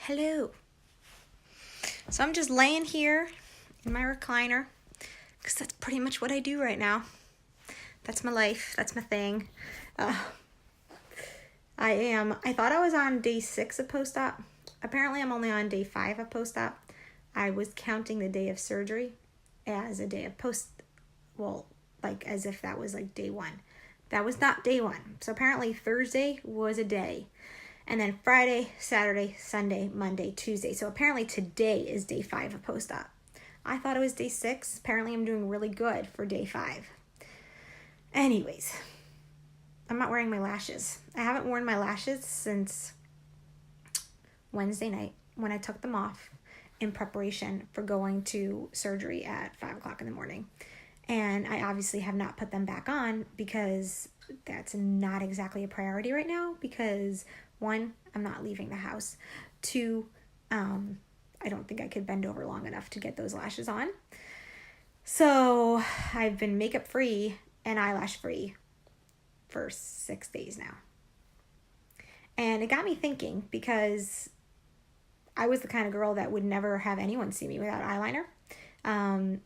Hello. So I'm just laying here in my recliner because that's pretty much what I do right now. That's my life. That's my thing. I thought I was on day 6 of post-op. Apparently I'm only on day 5 of post-op. I was counting the day of surgery as a day of like as if that was like day 1. That was not day 1. So apparently Thursday was a day. And then Friday, Saturday, Sunday, Monday, Tuesday. So apparently today is day 5 of post-op. I thought it was day 6. Apparently I'm doing really good for day 5. Anyways, I'm not wearing my lashes. I haven't worn my lashes since Wednesday night when I took them off in preparation for going to surgery at 5 o'clock in the morning. And I obviously have not put them back on because that's not exactly a priority right now because 1, I'm not leaving the house. 2, I don't think I could bend over long enough to get those lashes on. So I've been makeup free and eyelash free for 6 days now. And it got me thinking because I was the kind of girl that would never have anyone see me without eyeliner.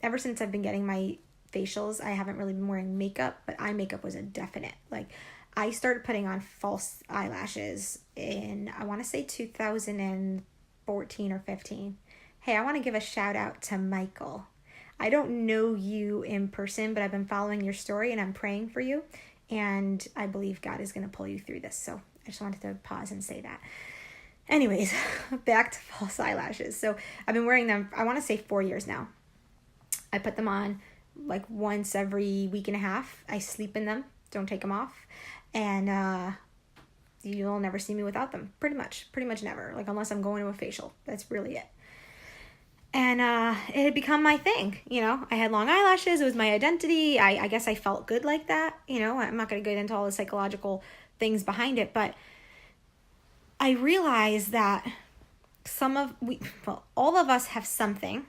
Ever since I've been getting my facials, I haven't really been wearing makeup, but eye makeup was a definite. Like, I started putting on false eyelashes in, I want to say 2014 or 15. Hey, I want to give a shout out to Michael. I don't know you in person, but I've been following your story and I'm praying for you. And I believe God is going to pull you through this. So I just wanted to pause and say that. Anyways, back to false eyelashes. So I've been wearing them, I want to say 4 years now. I put them on like once every week and a half. I sleep in them, don't take them off. And you'll never see me without them. Pretty much never. Like, unless I'm going to a facial. That's really it. And it had become my thing, you know. I had long eyelashes. It was my identity. I guess I felt good like that, you know. I'm not going to get into all the psychological things behind it, but I realized that all of us have something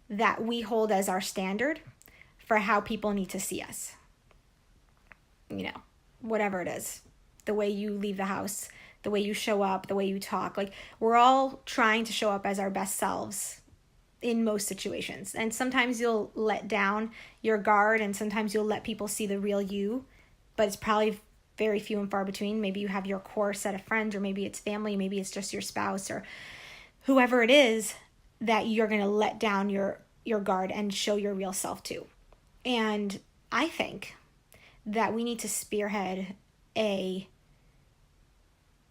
that we hold as our standard for how people need to see us. You know, whatever it is, the way you leave the house, the way you show up, the way you talk. Like, we're all trying to show up as our best selves in most situations. And sometimes you'll let down your guard and sometimes you'll let people see the real you, but it's probably very few and far between. Maybe you have your core set of friends, or maybe it's family, maybe it's just your spouse or whoever it is that you're going to let down your guard and show your real self to. And I think that we need to spearhead a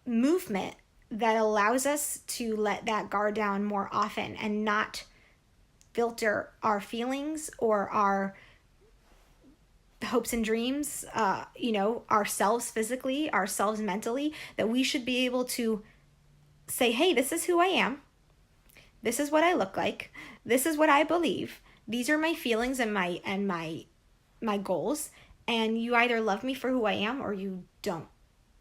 movement that allows us to let that guard down more often and not filter our feelings or our hopes and dreams, ourselves physically, ourselves mentally, that we should be able to say, hey, this is who I am. This is what I look like. This is what I believe. These are my feelings and my goals. And you either love me for who I am or you don't.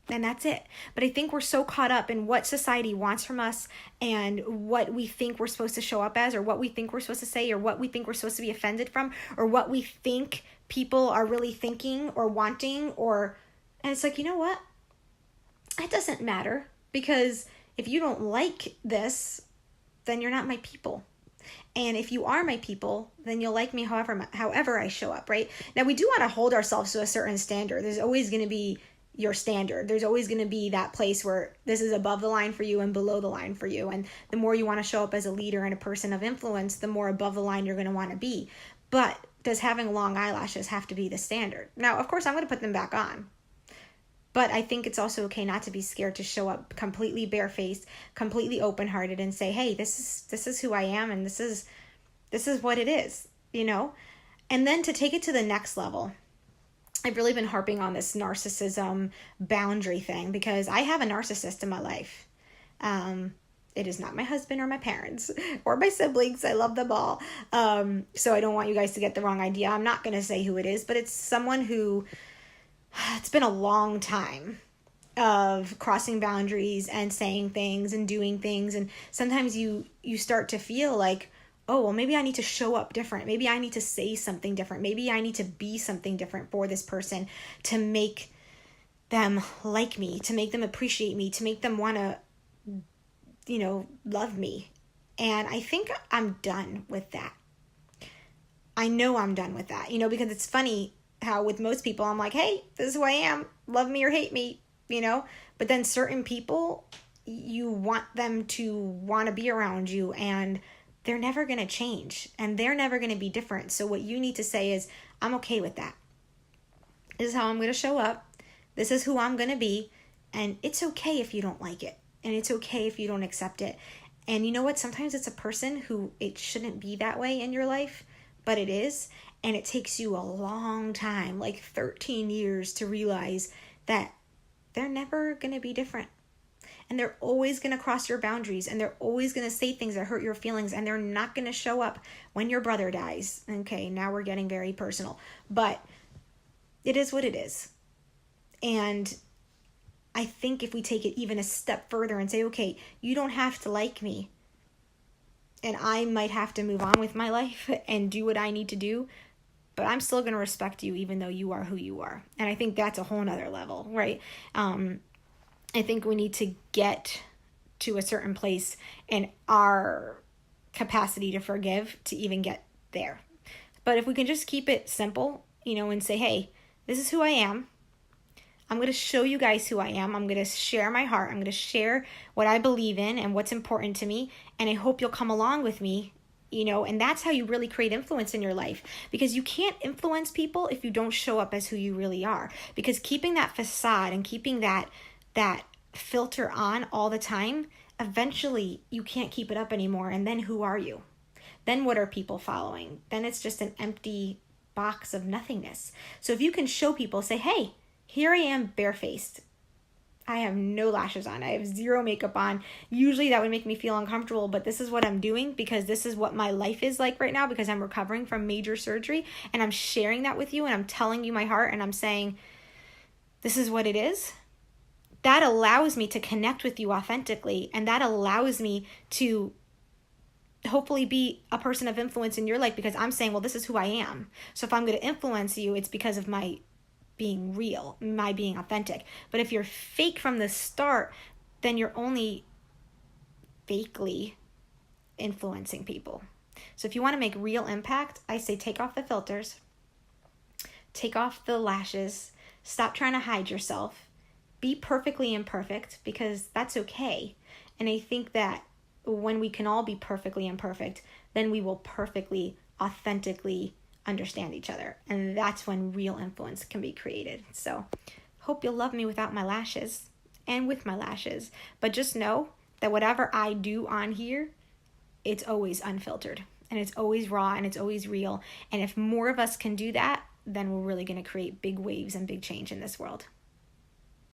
And that's it. But I think we're so caught up in what society wants from us and what we think we're supposed to show up as, or what we think we're supposed to say, or what we think we're supposed to be offended from, or what we think people are really thinking or wanting, and it's like, you know what? It doesn't matter, because if you don't like this, then you're not my people. And if you are my people, then you'll like me however I show up, right? Now, we do want to hold ourselves to a certain standard. There's always going to be your standard. There's always going to be that place where this is above the line for you and below the line for you. And the more you want to show up as a leader and a person of influence, the more above the line you're going to want to be. But does having long eyelashes have to be the standard? Now, of course, I'm going to put them back on. But I think it's also okay not to be scared to show up completely barefaced, completely open-hearted, and say, hey, this is who I am, and this is what it is, you know? And then to take it to the next level, I've really been harping on this narcissism boundary thing because I have a narcissist in my life. It is not my husband or my parents or my siblings. I love them all. So I don't want you guys to get the wrong idea. I'm not going to say who it is, but it's someone who, it's been a long time of crossing boundaries and saying things and doing things. And sometimes you start to feel like, oh, well, maybe I need to show up different. Maybe I need to say something different. Maybe I need to be something different for this person to make them like me, to make them appreciate me, to make them want to love me. And I think I'm done with that. I know I'm done with that, because it's funny how with most people I'm like, hey, this is who I am, love me or hate me, but then certain people, you want them to want to be around you, and they're never going to change, and they're never going to be different. So what you need to say is, I'm okay with that. This is how I'm going to show up. This is who I'm going to be. And it's okay if you don't like it. And it's okay if you don't accept it. And you know what? Sometimes it's a person who it shouldn't be that way in your life, but it is. And it takes you a long time, like 13 years, to realize that they're never going to be different. And they're always going to cross your boundaries, and they're always going to say things that hurt your feelings, and they're not going to show up when your brother dies. Okay, now we're getting very personal, but it is what it is. And I think if we take it even a step further and say, okay, you don't have to like me, and I might have to move on with my life and do what I need to do, but I'm still going to respect you even though you are who you are. And I think that's a whole nother level, right? I think we need to get to a certain place in our capacity to forgive to even get there. But if we can just keep it simple, and say, hey, this is who I am. I'm going to show you guys who I am. I'm going to share my heart. I'm going to share what I believe in and what's important to me. And I hope you'll come along with me, and that's how you really create influence in your life, because you can't influence people if you don't show up as who you really are. Because keeping that facade and keeping that filter on all the time, eventually you can't keep it up anymore. And then who are you? Then what are people following? Then it's just an empty box of nothingness. So if you can show people, say, hey, here I am barefaced. I have no lashes on. I have zero makeup on. Usually that would make me feel uncomfortable, but this is what I'm doing because this is what my life is like right now, because I'm recovering from major surgery, and I'm sharing that with you, and I'm telling you my heart, and I'm saying, this is what it is. That allows me to connect with you authentically, and that allows me to hopefully be a person of influence in your life, because I'm saying, well, this is who I am. So if I'm going to influence you, it's because of my being real, my being authentic. But if you're fake from the start, then you're only fakely influencing people. So if you want to make real impact, I say take off the filters, take off the lashes, stop trying to hide yourself, be perfectly imperfect, because that's okay. And I think that when we can all be perfectly imperfect, then we will perfectly, authentically understand each other. And that's when real influence can be created. So hope you'll love me without my lashes and with my lashes. But just know that whatever I do on here, it's always unfiltered, and it's always raw, and it's always real. And if more of us can do that, then we're really going to create big waves and big change in this world.